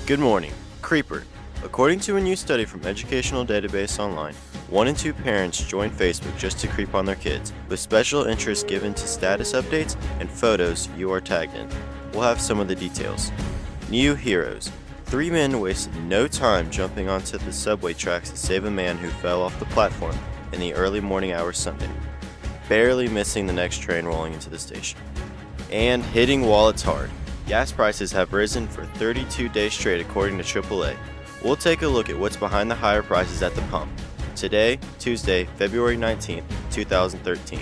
Good morning. Creeper. According to a new study from Educational Database Online, 1 in 2 parents join Facebook just to creep on their kids, with special interest given to status updates and photos you are tagged in. We'll have some of the details. New heroes. 3 men wasted no time jumping onto the subway tracks to save a man who fell off the platform in the early morning hours Sunday, barely missing the next train rolling into the station. And hitting wallets hard. Gas prices have risen for 32 days straight according to AAA. We'll take a look at what's behind the higher prices at the pump. Today, Tuesday, February 19th, 2013.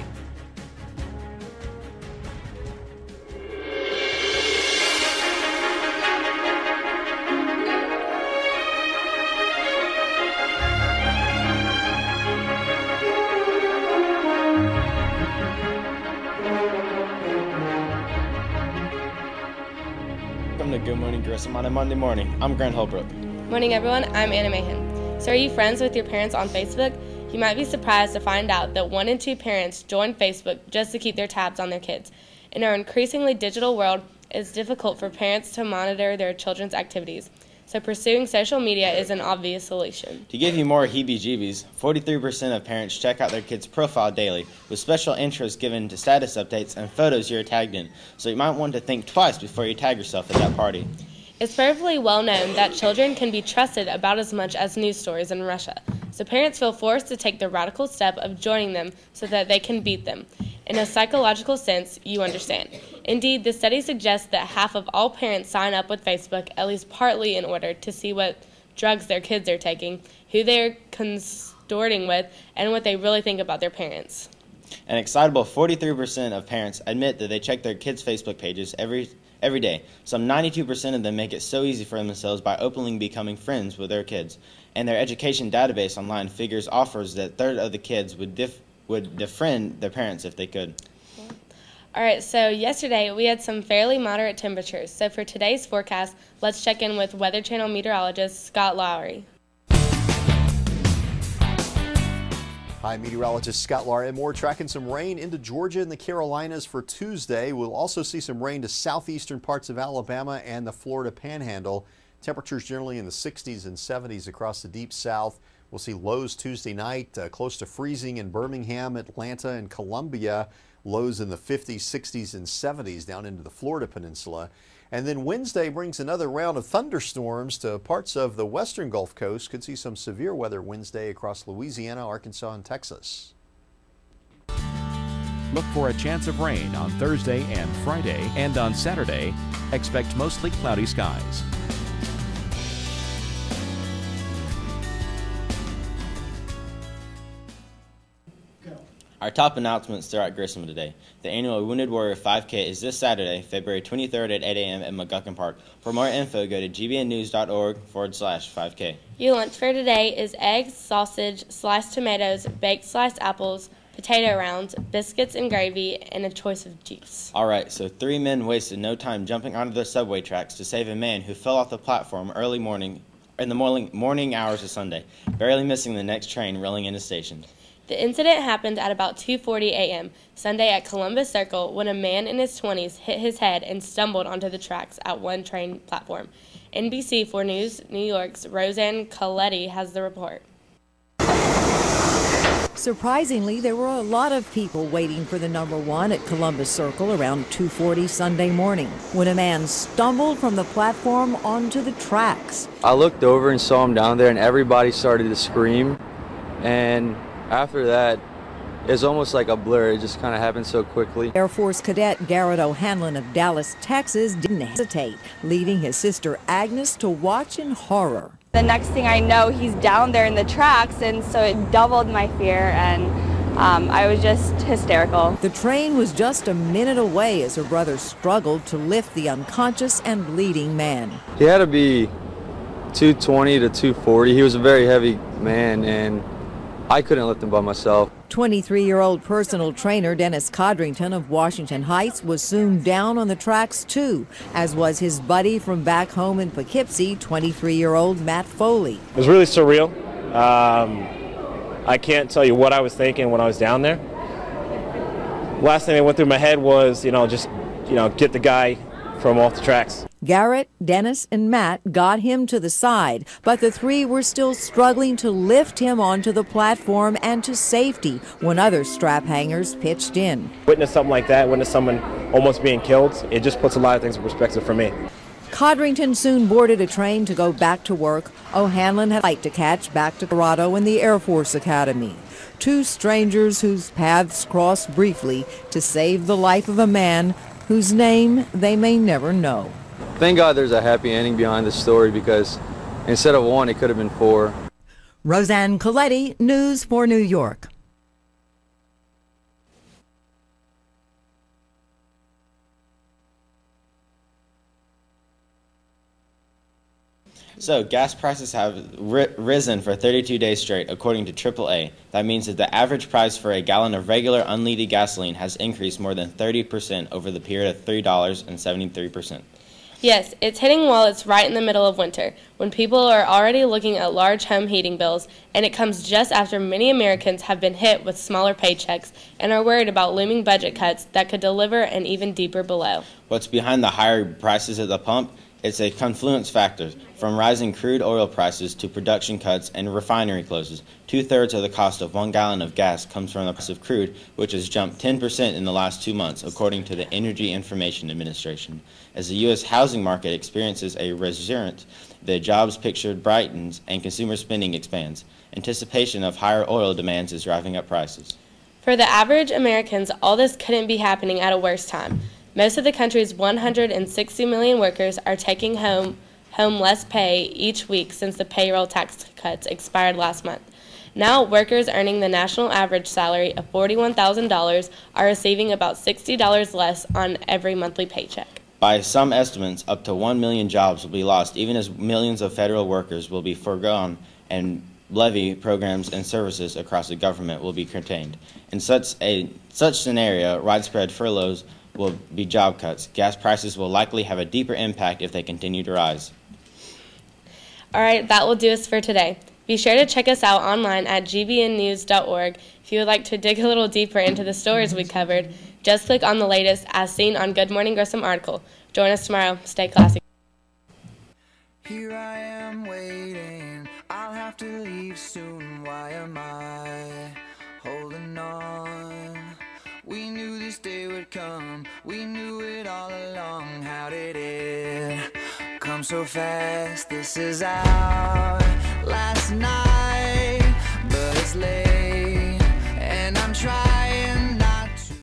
Welcome to Good Morning Grissom on a Monday morning. I'm Grant Holbrook. Morning everyone, I'm Anna Mahan. So are you friends with your parents on Facebook? You might be surprised to find out that 1 in 2 parents join Facebook just to keep their tabs on their kids. In our increasingly digital world, it's difficult for parents to monitor their children's activities. So pursuing social media is an obvious solution. To give you more heebie-jeebies, 43% of parents check out their kids' profile daily, with special interest given to status updates and photos you're tagged in, so you might want to think twice before you tag yourself at that party. It's perfectly well known that children can be trusted about as much as news stories in Russia, so parents feel forced to take the radical step of joining them so that they can beat them. In a psychological sense, you understand. Indeed, the study suggests that half of all parents sign up with Facebook at least partly in order to see what drugs their kids are taking, who they're consorting with, and what they really think about their parents. An excitable 43% of parents admit that they check their kids' Facebook pages every day. Some 92% of them make it so easy for themselves by openly becoming friends with their kids. And their education database online figures offers that a third of the kids would defriend their parents if they could. All right, so yesterday we had some fairly moderate temperatures. So for today's forecast, let's check in with Weather Channel meteorologist Scott Lowry. Hi, meteorologist Scott Lowry. And more tracking some rain into Georgia and the Carolinas for Tuesday. We'll also see some rain to southeastern parts of Alabama and the Florida Panhandle. Temperatures generally in the 60s and 70s across the deep south. We'll see lows Tuesday night close to freezing in Birmingham, Atlanta, and Columbia. Lows in the 50s, 60s, and 70s down into the Florida Peninsula. And then Wednesday brings another round of thunderstorms to parts of the western Gulf Coast. Could see some severe weather Wednesday across Louisiana, Arkansas, and Texas. Look for a chance of rain on Thursday and Friday, and on Saturday, expect mostly cloudy skies. Our top announcements throughout Grissom today. The annual Wounded Warrior 5K is this Saturday, February 23rd at 8 a.m. at McGuckin Park. For more info, go to gbnnews.org/5K. Your lunch for today is eggs, sausage, sliced tomatoes, baked sliced apples, potato rounds, biscuits and gravy, and a choice of juice. All right, so 3 men wasted no time jumping onto the subway tracks to save a man who fell off the platform in the morning hours of Sunday, barely missing the next train rolling into station. The incident happened at about 2:40 a.m. Sunday at Columbus Circle when a man in his 20s hit his head and stumbled onto the tracks at one train platform. NBC4 News New York's Roseanne Coletti has the report. Surprisingly, there were a lot of people waiting for the number 1 at Columbus Circle around 2:40 Sunday morning when a man stumbled from the platform onto the tracks. I looked over and saw him down there, and everybody started to scream, and after that, it's almost like a blur. It just kind of happened so quickly. Air Force Cadet Garrett O'Hanlon of Dallas, Texas didn't hesitate, leaving his sister Agnes to watch in horror. The next thing I know, he's down there in the tracks, and so it doubled my fear, and I was just hysterical. The train was just a minute away as her brother struggled to lift the unconscious and bleeding man. He had to be 220 to 240. He was a very heavy man, and I couldn't lift him by myself. 23-year-old personal trainer Dennis Codrington of Washington Heights was soon down on the tracks too, as was his buddy from back home in Poughkeepsie, 23-year-old Matt Foley. It was really surreal. I can't tell you what I was thinking when I was down there. Last thing that went through my head was, just get the guy from off the tracks. Garrett, Dennis, and Matt got him to the side, but the three were still struggling to lift him onto the platform and to safety when other strap hangers pitched in. Witness something like that, witness someone almost being killed, it just puts a lot of things in perspective for me. Codrington soon boarded a train to go back to work. O'Hanlon had a flight to catch back to Colorado and the Air Force Academy. Two strangers whose paths crossed briefly to save the life of a man whose name they may never know. Thank God there's a happy ending behind this story, because instead of one, it could have been four. Roseanne Coletti, News for New York. So, gas prices have risen for 32 days straight, according to AAA. That means that the average price for a gallon of regular unleaded gasoline has increased more than 30% over the period of $3.73. Yes, it's hitting while it's right in the middle of winter, when people are already looking at large home heating bills, and it comes just after many Americans have been hit with smaller paychecks and are worried about looming budget cuts that could deliver an even deeper blow. What's behind the higher prices at the pump? It's a confluence factor, from rising crude oil prices to production cuts and refinery closes. 2/3 of the cost of 1 gallon of gas comes from the price of crude, which has jumped 10% in the last 2 months, according to the Energy Information Administration. As the U.S. housing market experiences a resurgence, the jobs picture brightens and consumer spending expands. Anticipation of higher oil demands is driving up prices. For the average Americans, all this couldn't be happening at a worse time. Most of the country's 160 million workers are taking home less pay each week since the payroll tax cuts expired last month. Now, workers earning the national average salary of $41,000 are receiving about $60 less on every monthly paycheck. By some estimates, up to 1 million jobs will be lost, even as millions of federal workers will be foregone and levy programs and services across the government will be curtailed. In such scenario, widespread furloughs will be job cuts. Gas prices will likely have a deeper impact if they continue to rise. All right, that will do us for today. Be sure to check us out online at gbnnews.org. If you would like to dig a little deeper into the stories we covered, just click on the latest As Seen on Good Morning Grissom article. Join us tomorrow. Stay classy. Here I am waiting, I'll have to leave soon. Why am I holding on? We knew this day would come, we knew it all along. How did it come so fast? This is our last night.